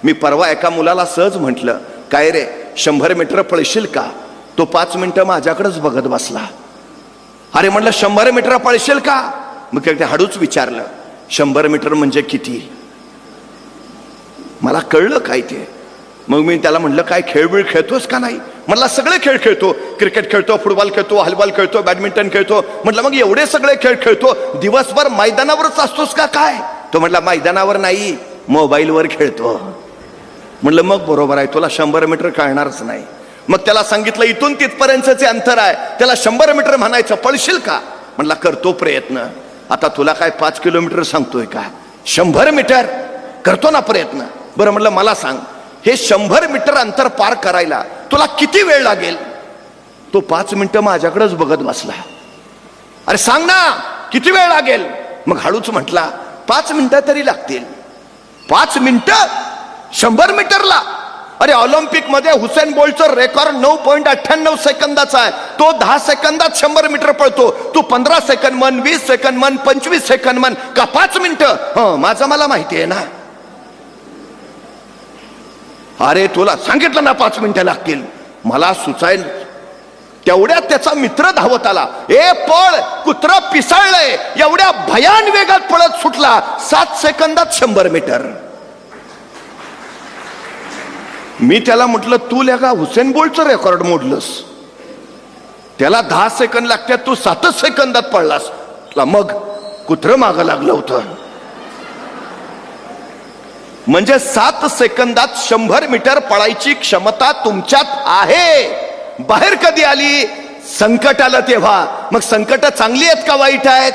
मी परवा एका मुलाला सहज म्हटलं, काय रे 100 मीटर पळशील का? तो 5 मिनिटं माझ्याकडेच बघत बसला. अरे म्हटलं 100 मीटर पळशील का? मग ते हळूच विचारलं, 100 मीटर म्हणजे किती? मला कळलं काय ते. मग मी त्याला म्हटलं, काय खेळ खेळतोस का नाही? म्हटलं सगळे खेळ खेळतो, क्रिकेट खेळतो, फुटबॉल खेळतो, हॉलीबॉल खेळतो, बॅडमिंटन खेळतो. म्हटलं मग एवढे सगळे खेळ खेळतो, दिवसभर मैदानावरच असतोस का काय? तो म्हटला मैदानावर नाही, मोबाईलवर खेळतो. म्हटलं मग बरोबर आहे, तुला 100 मीटर कळणारच नाही. मग त्याला सांगितलं इथून तिथपर्यंतचे अंतर आहे, त्याला 100 मीटर म्हणायचं, पळशील का? म्हटला करतो प्रयत्न. आता तुला काय 5 किलोमीटर सांगतोय का? 100 मीटर करतो ना प्रयत्न. बरं म्हटलं मला सांग, हे 100 मीटर अंतर पार करायला तुला किती वेळ लागेल? तो 5 मिनिटं माझ्याकडेच बघत बसला. अरे सांग ना किती वेळ लागेल? मग हळूच म्हटला, 5 मिनिटं तरी लागतील. 5 मिनिटं 100 मीटरला? अरे ऑलिम्पिक मध्ये हुसेन बोल्टचं रेकॉर्ड 9.98 सेकंदाचा आहे. तो 10 सेकंदात 100 मीटर पळतो. तू 15 सेकंद म्हण, 20 सेकंद म्हण, 25 सेकंद म्हण, का 5 मिनिटं? माझं मला माहिती आहे ना. अरे तुला सांगितलं ना 5 मिनिटं लागतील. मला सुचायला तेवढ्यात त्याचा मित्र धावत आला. ए पळ, कुत्र पिसाळलंय. एवढ्या भयान वेगात पळत सुटला, 7 सेकंदात 100 मीटर. मी त्याला म्हटलं, तू लेगा हुसेन बोल्टचं रेकॉर्ड मोडलंस. त्याला 10 सेकंद लागतात, तू 7 सेकंदात पळलास. मग कुत्र मागं लागलं होतं. म्हणजे 7 सेकंदात 100 मीटर पळायची क्षमता तुमच्यात आहे. बाहेर कधी आली? संकट आलं तेव्हा. मग संकट चांगली आहेत का वाईट आहेत?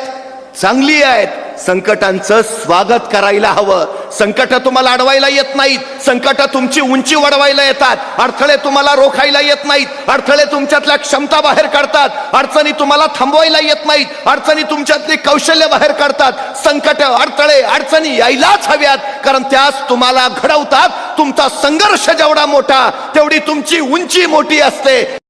चांगली आहेत. संकटांचं स्वागत करायला हवं. संकट तुम्हाला अडवायला येत नाहीत, संकट तुमची उंची वाढवायला येतात. अडथळे तुम्हाला रोखायला येत नाहीत, अडथळे तुमच्यातल्या क्षमता बाहेर काढतात. अडचणी तुम्हाला थांबवायला येत नाहीत, अडचणी तुमच्यातली कौशल्य बाहेर काढतात. संकट, अडथळे, अडचणी यायलाच हव्यात, कारण त्यास तुम्हाला घडवतात. तुमचा संघर्ष जेवढा मोठा तेवढी तुमची उंची मोठी असते.